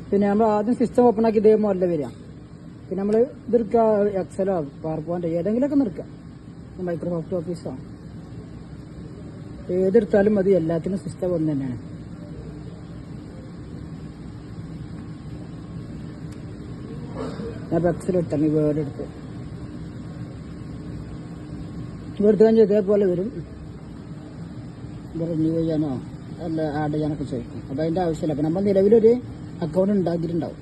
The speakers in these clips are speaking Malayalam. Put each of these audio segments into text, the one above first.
പിന്നെ നമ്മൾ ആദ്യം സിസ്റ്റം ഓപ്പൺ ആക്കി ഇതേ മോഡലിൽ വരിക. പിന്നെ നമ്മൾ ഇതെടുക്കുക, എക്സലോ പവർ പോയിന്റ് ഏതെങ്കിലുമൊക്കെ നിർക്കാം. മൈക്രോസോഫ്റ്റ് ഓഫീസോ ഏതെടുത്താലും മതി, എല്ലാത്തിനും സിസ്റ്റം ഒന്ന് തന്നെയാണ്. ഞാൻ എക്സൽ എടുത്താണ് വേർഡ് എടുത്ത് കഴിഞ്ഞാൽ ഇതേപോലെ വരും. ഇത് റിന്യൂ ചെയ്യാനോ അല്ല ആഡ് ചെയ്യാനൊക്കെ ചോദിക്കും. അപ്പോൾ അതിൻ്റെ ആവശ്യമില്ല. അപ്പോൾ നമ്മൾ നിലവിലൊരു അക്കൗണ്ട് ഉണ്ടാക്കിയിട്ടുണ്ടാവും.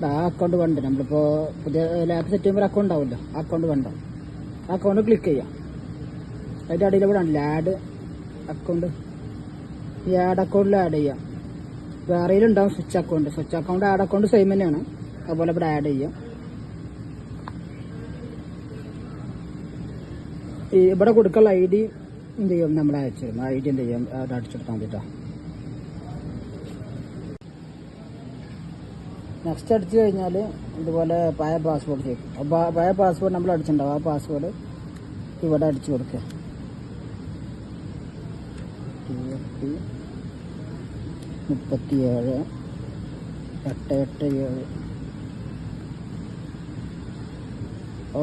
ആ അക്കൗണ്ട് വേണ്ട, നമ്മളിപ്പോൾ പുതിയ ലാപ്പ് സെറ്റ് ചെയ്യുമ്പോൾ അക്കൗണ്ട് ഉണ്ടാവുമല്ലോ, ആ അക്കൗണ്ട് വേണ്ട. ആ അക്കൗണ്ട് ക്ലിക്ക് ചെയ്യാം. അതിൻ്റെ അടിയിൽ ഇവിടെ ഉണ്ടല്ലോ ആഡ് അക്കൗണ്ട്. ഈ ആഡ് അക്കൗണ്ടിൽ ആഡ് ചെയ്യാം. വേറെയിലുണ്ടാവും switch account add account same തന്നെയാണ്. അതുപോലെ ഇവിടെ ആഡ് ചെയ്യാം. ഇവിടെ കൊടുക്കാനുള്ള ഐ ഡി എന്ത് ചെയ്യും, നമ്മൾ അയച്ചിരുന്നു. ഐ ഡി എന്ത് ചെയ്യും, അത് അടിച്ചെടുത്താൽ മതിട്ടോ. നെക്സ്റ്റ് അടിച്ചു കഴിഞ്ഞാൽ ഇതുപോലെ പഴയ പാസ്വേഡ് ചോദിക്കും. പഴയ പാസ്വേഡ് നമ്മൾ അടിച്ചിട്ടുണ്ടാവും. ആ പാസ്വേഡ് ഇവിടെ അടിച്ചു കൊടുക്കുക. 37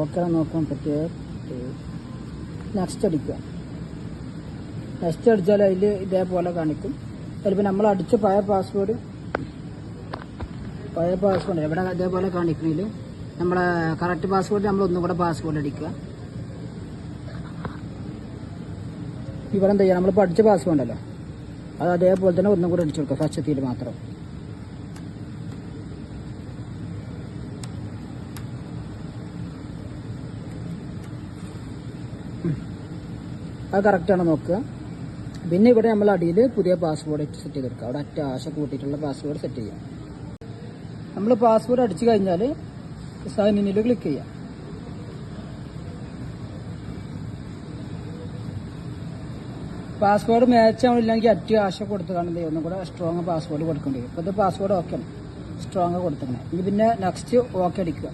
ഓക്കെ നോക്കാം. 37 നെക്സ്റ്റ് അടിക്കുക. നെക്സ്റ്റ് അടിച്ചാൽ അതിൽ ഇതേപോലെ കാണിക്കും. അതിലിപ്പോൾ നമ്മൾ അടിച്ച പഴയ പാസ്വേഡ് ഇവിടെ ഇതേപോലെ കാണിക്കണതിൽ നമ്മളെ കറക്റ്റ് പാസ്വേഡ് നമ്മൾ ഒന്നും കൂടെ പാസ്വേഡ് അടിക്കുക. ഇവിടെ എന്താ ചെയ്യുക, നമ്മൾ പഠിച്ച പാസ്വേഡ് ഉണ്ടല്ലോ അത് അതേപോലെ തന്നെ ഒന്നും കൂടെ അടിച്ചു കൊടുക്കുക, ഫസ്റ്റത്തിൽ മാത്രം. അത് കറക്റ്റാണ് നോക്കുക. പിന്നെ ഇവിടെ നമ്മൾ അടിയിൽ പുതിയ പാസ്വേഡ് സെറ്റ് ചെയ്തെടുക്കുക. അവിടെ ഒറ്റ ആശ കൂട്ടിയിട്ടുള്ള പാസ്വേഡ് സെറ്റ് ചെയ്യാം. നമ്മൾ പാസ്വേഡ് അടിച്ചു കഴിഞ്ഞാൽ സൈൻ ഇനിൽ ക്ലിക്ക് ചെയ്യാം. പാസ്വേഡ് മാച്ച് ആവില്ലെങ്കിൽ അറ്റ ആശ കൊടുത്ത് കാണുന്നത് ഒന്നും കൂടെ സ്ട്രോങ് പാസ്വേഡ് കൊടുക്കേണ്ടി വരും. ഇപ്പോൾ ഇത് പാസ്വേഡ് ഓക്കെ ആണ്, സ്ട്രോങ് കൊടുത്തിങ്ങനെ. ഇനി പിന്നെ നെക്സ്റ്റ് ഓക്കെ അടിക്കുക.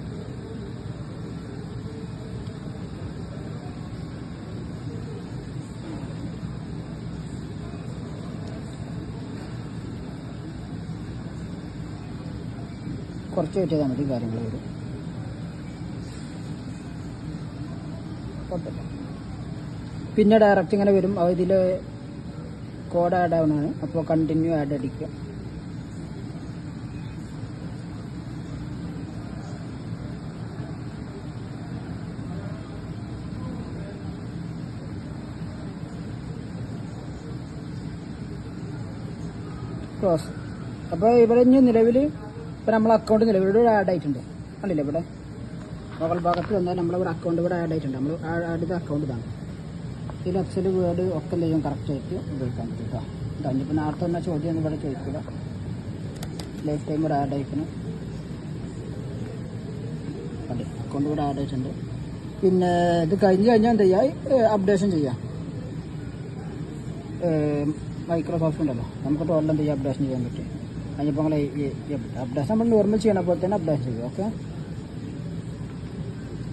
കുറച്ച് വെയിറ്റ് ചെയ്താൽ മതി, കാര്യങ്ങൾ വരും. പിന്നെ ഡയറക്റ്റ് ഇങ്ങനെ വരും. ഇതിൽ കോഡ് ആഡ് ആവണമാണ്. അപ്പോൾ കണ്ടിന്യൂ ആഡ് അടിക്കുക. ക്ലോസ്. അപ്പോൾ ഇവിടെ ഇനി നിലവിൽ ഇപ്പോൾ നമ്മളെ അക്കൗണ്ട് നിലവിലൂടെ ആഡ് ആയിട്ടുണ്ട്. കണ്ടില്ലേ, ഇവിടെ മുകൾ ഭാഗത്ത് വന്നാൽ നമ്മളിവിടെ അക്കൗണ്ട് ഇവിടെ ആഡ് ആയിട്ടുണ്ട്. നമ്മൾ ആഡ് ചെയ്ത അക്കൗണ്ട് ഇതാണ്. ഇതിൽ എക്സൽ വേർഡ് ഒക്കെ എന്ത് ചെയ്യും, കറക്റ്റായിട്ട് ഉപയോഗിക്കാൻ പറ്റും കേട്ടോ. ഇപ്പം നേരത്തെ വന്ന ചോദ്യം ഒന്നും ഇവിടെ ചോദിക്കില്ല. ലൈഫ് ടൈം ഇവിടെ ആഡ് ആയിക്കണം. അതെ, അക്കൗണ്ട് ഇവിടെ ആഡ് ആയിട്ടുണ്ട്. പിന്നെ ഇത് കഴിഞ്ഞ് കഴിഞ്ഞാൽ എന്ത് ചെയ്യാം, അപ്ഡേഷൻ ചെയ്യാം. മൈക്രോസോഫ്റ്റ് ഉണ്ടല്ലോ, നമുക്ക് ടോട്ടൽ എന്ത് ചെയ്യാം, അപ്ഡേഷൻ ചെയ്യാൻ പറ്റും. അതിനിപ്പോൾ നിങ്ങൾ അപ്ഡേഷൻ നമ്മൾ നോർമൽ ചെയ്യണ പോലെ തന്നെ അപ്ഡേഷൻ ചെയ്യും. ഓക്കെ,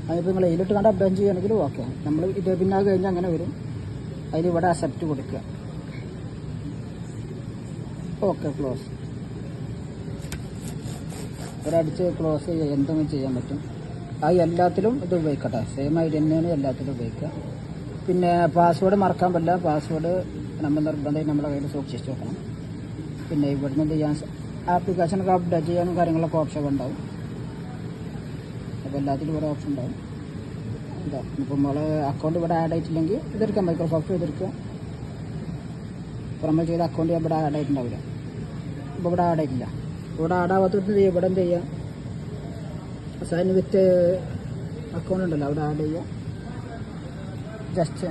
അതിപ്പോൾ നിങ്ങൾ ഇതിലിട്ട് കണ്ട് അപ്ഡേഷൻ ചെയ്യുകയാണെങ്കിൽ ഓക്കെ. നമ്മൾ ഇത് പിന്നെ അത് കഴിഞ്ഞാൽ അങ്ങനെ വരും. അതിൽ ഇവിടെ അക്സെപ്റ്റ് കൊടുക്കുക. Okay, close. ഒരടിച്ച് ക്ലോസ് ചെയ്യുക, എന്തെങ്കിലും ചെയ്യാൻ പറ്റും. അത് എല്ലാത്തിലും ഇത് ഉപയോഗിക്കട്ടെ, സെയിം ഐ ഡി തന്നെയാണ് എല്ലാത്തിലും ഉപയോഗിക്കുക. പിന്നെ പാസ്വേഡ് മറക്കാൻ പറ്റില്ല. പാസ്വേഡ് നമ്മൾ നിർബന്ധമായി നമ്മുടെ കയ്യിൽ സൂക്ഷിച്ച് വെക്കണം. പിന്നെ ഇവിടുന്ന് എന്ത് ചെയ്യാൻ, ആപ്ലിക്കേഷനൊക്കെ അപ്ഡേറ്റ് ചെയ്യാനും കാര്യങ്ങളൊക്കെ ഓപ്ഷൻ ഉണ്ടാവും. അപ്പോൾ എല്ലാത്തിലും ഇവിടെ ഓപ്ഷൻ ഉണ്ടാവും. ഇതാ ഇപ്പോൾ നമ്മൾ അക്കൗണ്ട് ഇവിടെ ആഡ് ആയിട്ടില്ലെങ്കിൽ ഇതെടുക്കാം, മൈക്രോസോഫ്റ്റ് ഇതെടുക്കുക. ഇപ്പോൾ നമ്മൾ ചെയ്ത അക്കൗണ്ട് ഇവിടെ ആഡ് ആയിട്ടുണ്ടാവില്ല. ഇപ്പോൾ ഇവിടെ ആഡ് ആയിട്ടില്ല. ഇവിടെ ആഡ് ആവാത്തത് ഇവിടെ എന്ത് ചെയ്യുക, സൈൻ വിത്ത് അക്കൗണ്ട് ഉണ്ടല്ലോ അവിടെ ആഡ് ചെയ്യുക. ജസ്റ്റ്